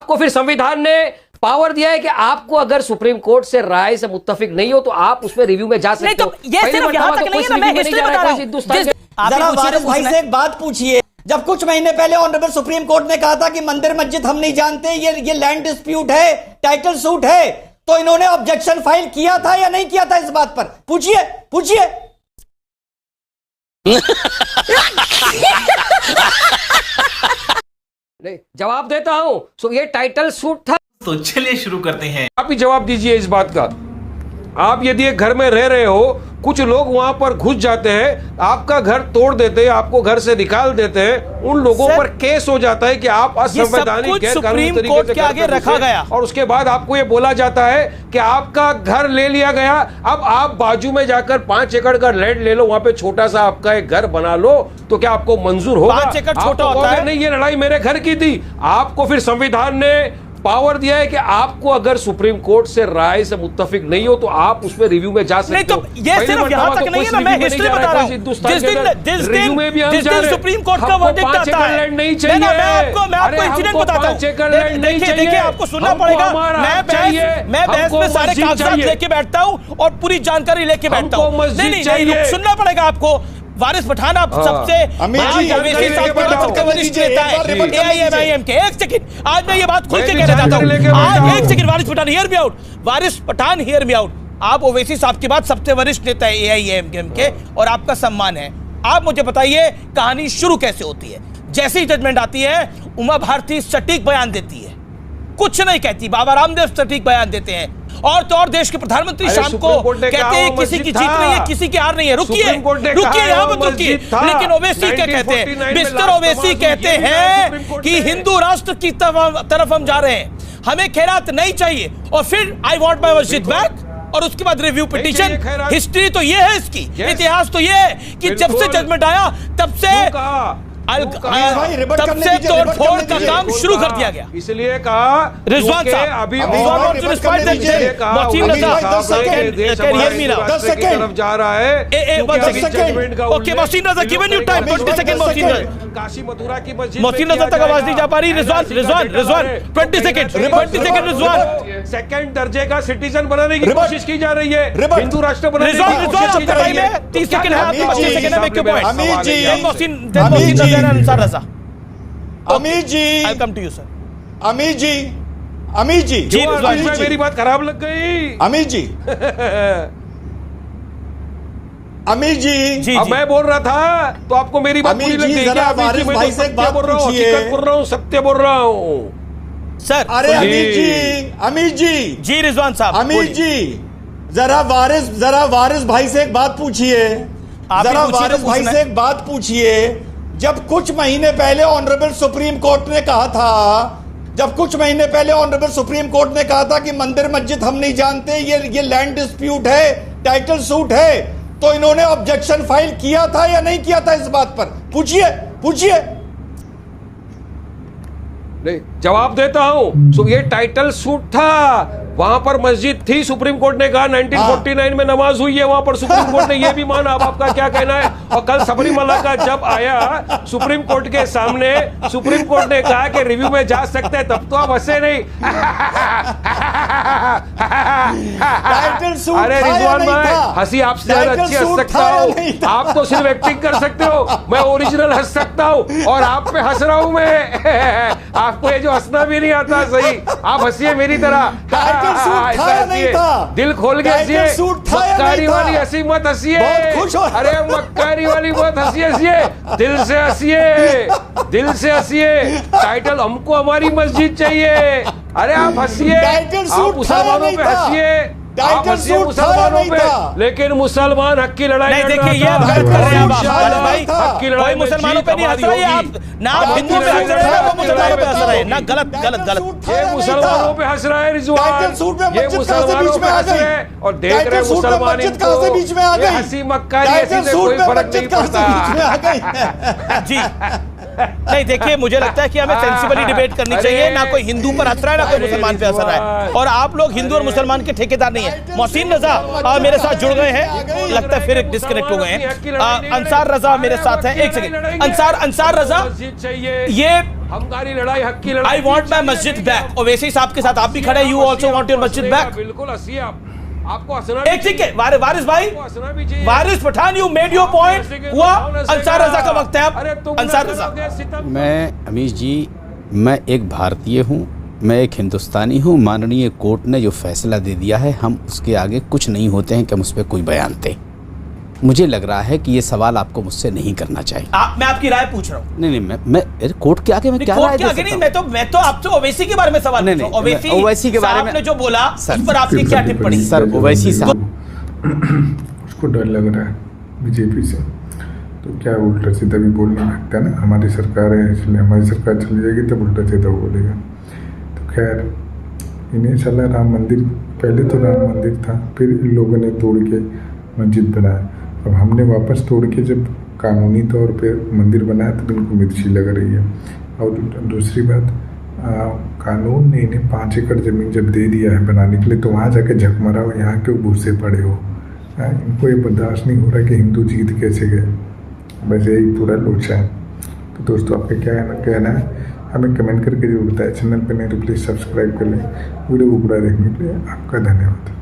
आपको फिर संविधान ने पावर दिया है कि आपको अगर सुप्रीम कोर्ट से राय से मुत्तफिक नहीं हो तो आप उसमें रिव्यू में जा सकते हो। ये सिर्फ यहां तक नहीं है ना, मैं हिस्ट्री बता रहा हूं। जरा वारिस भाई से एक बात पूछिए, जब कुछ महीने पहले ऑनरेबल सुप्रीम कोर्ट ने कहा था कि मंदिर मस्जिद हम नहीं जानते, ये लैंड डिस्प्यूट है, टाइटल सूट है, तो इन्होंने ऑब्जेक्शन फाइल किया था या नहीं किया था इस बात पर? पूछिए पूछिए। नहीं, जवाब देता हूं। सो ये टाइटल सूट था। तो चलिए शुरू करते हैं। आप ही जवाब दीजिए इस बात का। आप यदि एक घर में रह रहे हो, कुछ लोग वहां पर घुस जाते हैं, आपका घर तोड़ देते हैं, आपको घर से निकाल देते हैं, उन लोगों पर केस हो जाता है कि आप असंवैधानिक गैर कानूनी तरीके से आगे रखा गया, और उसके बाद आपको ये बोला जाता है कि आपका घर ले लिया गया, अब आप बाजू में जाकर 5 एकड़ का लैंड ले लो, वहां पे छोटा सा आपका एक घर बना लो, तो क्या आपको मंजूर होगा? 5 एकड़ छोटा होता है? नहीं, ये लड़ाई मेरे घर की थी। आपको फिर संविधान ने पावर दिया है कि आपको अगर सुप्रीम कोर्ट से राय से मुत्तफिक नहीं हो तो आप उसमें रिव्यू में जा सकते हो। नहीं, तो ये सिर्फ यहां तक नहीं है ना, मैं हिस्ट्री बता रहा हूं। जिस दिन सुप्रीम कोर्ट का वर्डिक्ट आता है, नहीं चाहिए, मैं आपको इंसिडेंट बताता हूं। देखिए आपको सुनना पड़ेगा। मैं बहस में सारे कागजात लेके बैठता हूं और पूरी जानकारी लेके बैठता हूं। नहीं, सुनना पड़ेगा आपको। वारिस पठान आप सबसे वरिष्ठ नेता है AIMIM के। एक सेकंड, आज मैं ये बात खुल के कहना चाहता हूं। आज एक सेकंड, वारिस पठान हियर मी आउट, वारिस पठान हियर मी आउट। आप ओवैसी साहब के बाद सबसे वरिष्ठ नेता है AIMIM के और आपका सम्मान है। आप मुझे बताइए कहानी शुरू कैसे होती है? जैसी जजमेंट आती है, उमा भारती सटीक बयान देती है, कुछ नहीं कहती। बाबा रामदेव सटीक बयान देते हैं, और तो और देश के प्रधानमंत्री शाम को कहते हैं किसी की जीत नहीं है, किसी की हार नहीं है। रुकिए यहां पर रुकिए। लेकिन ओवैसी क्या कहते हैं? मिस्टर ओवैसी कहते हैं कि हिंदू राष्ट्र की तरफ हम जा रहे हैं, हमें खैरात नहीं चाहिए, और फिर आई वांट माय मस्जिद बैक, और उसके बाद रिव्यू पिटीशन। हिस्ट्री तो ये है इसकी, इतिहास तो ये है कि जब से जजमेंट आया तब से तोड़फोड़ का काम शुरू कर दिया गया। इसलिए कहा रिजवान साहब, अभी जा रहा है। Okay, Mohsin Raza, given you time 20 second. Mohsin Raza, Kashi Mathura की मस्जिद, मोहसिन रजा तक आवाज नहीं जा पा रही। रिजवान 20 सेकंड रिजवान। सेकंड दर्जे का सिटीजन बनाने की कोशिश की जा रही है, हिंदू राष्ट्र बनाने की कोशिश की जा रही है। 30 सेकंड है आपके, 25 सेकंड है। Make your point. अमीर जी, मोहसिन रजा, अंसार रजा। अमीर जी, आई कम टू यू सर। अमीर जी, मेरी बात खराब लग गई? अमीर जी, अमीर जी, अब मैं बोल रहा था तो आपको मेरी बात पूरी लग गई क्या? वारिस भाई से एक बात बोल रहा हूँ, हकीकत बोल रहा हूँ, सत्य बोल रहा हूँ सर। अरे अमीर जी, रिजवान साहब, अमीर जी, जरा वारिस भाई से एक बात पूछिए। जरा वारिस भाई से एक बात पूछिए। जब कुछ महीने पहले ऑनरेबल सुप्रीम कोर्ट ने कहा था कि मंदिर मस्जिद हम नहीं जानते, ये लैंड डिस्प्यूट है, टाइटल सूट है, तो इन्होंने ऑब्जेक्शन फाइल किया था या नहीं किया था इस बात पर? पूछिए। नहीं, जवाब देता हूं। सो ये टाइटल सूट था, वहां पर मस्जिद थी, सुप्रीम कोर्ट ने कहा 1949 में नमाज हुई है वहां पर, सुप्रीम कोर्ट ने यह भी माना। अब आपका क्या कहना है? और कल सबरीमला का जब आया सुप्रीम कोर्ट के सामने, सुप्रीम कोर्ट ने कहा कि रिव्यू में जा सकते हैं, तब तो आप हंसे नहीं। अरे रिजवान भाई, हंसी आपसे ज्यादा अच्छी हंस सकता हूँ, आप तो सिर्फ एक्टिंग कर सकते हो, मैं ओरिजिनल हंस सकता हूँ, और आप पे हंस रहा हूं मैं। आपको ये जो हंसना भी नहीं आता सही, आप हंसिए मेरी तरह, दिल खोल के हंसिए। मक्कारी वाली हंसी मत हंसिए, अरे मक्कारी वाली मत हंसिए, दिल से हंसिए। टाइटल हमको हमारी मस्जिद चाहिए। अरे आप हंसिए, आप मुसलमानों पे हंसिए, आप हंसिए मुसलमानों पे, लेकिन मुसलमान हक की लड़ाई नहीं। देखिए ये आप गलत कर रहे हैं भाई, हक की लड़ाई मुसलमानों पे नहीं हंस रहे हैं आप, ना आप हिंदू पे हंस रहे हैं, वो मुसलमानों पे हंस रहे हैं ना। गलत। ये मुसलमानों पे हंस रहा है रिजवान, ये मुसलमानों पे हंस रहे हैं, और देख रहे मुसलमान इनको हंसी मक्कारी ऐसी से कोई फर्क नहीं पड़ता। जी नहीं, देखिए मुझे लगता है कि हमें सेंसिबली डिबेट करनी चाहिए। ना कोई हिंदू पर हंस रहा है, ना कोई मुसलमान पे हंस रहा है, और आप लोग हिंदू और मुसलमान के ठेकेदार नहीं है। मोहसिन रजा मेरे साथ जुड़ गए हैं, लगता है फिर डिस्कनेक्ट हो गए हैं। अंसार रजा मेरे साथ हैं। एक सेकंड, अंसार रजा, ये हमारी लड़ाई हक की लड़ाई। आई वॉन्ट माई मस्जिद बैक। ओवैसी साहब के साथ आप भी खड़े, यू ऑल्सो वॉन्ट योर मस्जिद बैक। बिल्कुल हंसिए आप, आपको हंसना एक ठीक है वारिस भाई, आपको हंसना भी चाहिए। Waris Pathan, you made your point. हुआ अंसार रजा का वक्त है, आप अंसार रजा। मैं अमीश जी, मैं एक भारतीय हूँ, मैं एक हिंदुस्तानी हूँ। माननीय कोर्ट ने जो फैसला दे दिया है, हम उसके आगे कुछ नहीं होते हैं कि हम उस पर कोई बयान दें। मुझे लग रहा है कि ये सवाल आपको मुझसे नहीं करना चाहिए। मैं आपकी राय पूछ रहा हूँ। नहीं, मैं कोर्ट के आगे मैं क्या राय दे सकता हूँ? मैं तो आपसे ओवैसी के बारे में सवाल पूछ रहा हूँ। ओवैसी के बारे में आपने जो बोला उस पर आपकी क्या टिप्पणी? सर, ओवैसी साहब उसको डर लग रहा है बीजेपी से, तो क्या उल्टा सीधा भी बोलने लगता है ना। हमारी सरकार है इसलिए हमारी सरकार चली जाएगी तब उल्टा सीधा बोलेगा। तो खैर, इन्हें साला राम मंदिर, पहले तो राम मंदिर था, फिर इन लोगों ने तोड़ के मस्जिद बनाया। अब हमने वापस तोड़ के जब कानूनी तौर पे मंदिर बनाया तो इनको मिर्ची लग रही है। और दूसरी बात, कानून ने इन्हें 5 एकड़ ज़मीन जब दे दिया है बनाने के लिए, तो वहाँ जाके झक मरा हो, यहाँ क्यों भूसे पड़े हो। इनको ये बर्दाश्त नहीं हो रहा कि हिंदू जीत कैसे गए। बस यही पूरा लोचा है। तो दोस्तों, आपका क्या कहना है हमें कमेंट करके जरूर बताएं। चैनल पर नहीं तो प्लीज़ सब्सक्राइब कर लें। वीडियो को पूरा देखने के लिए आपका धन्यवाद।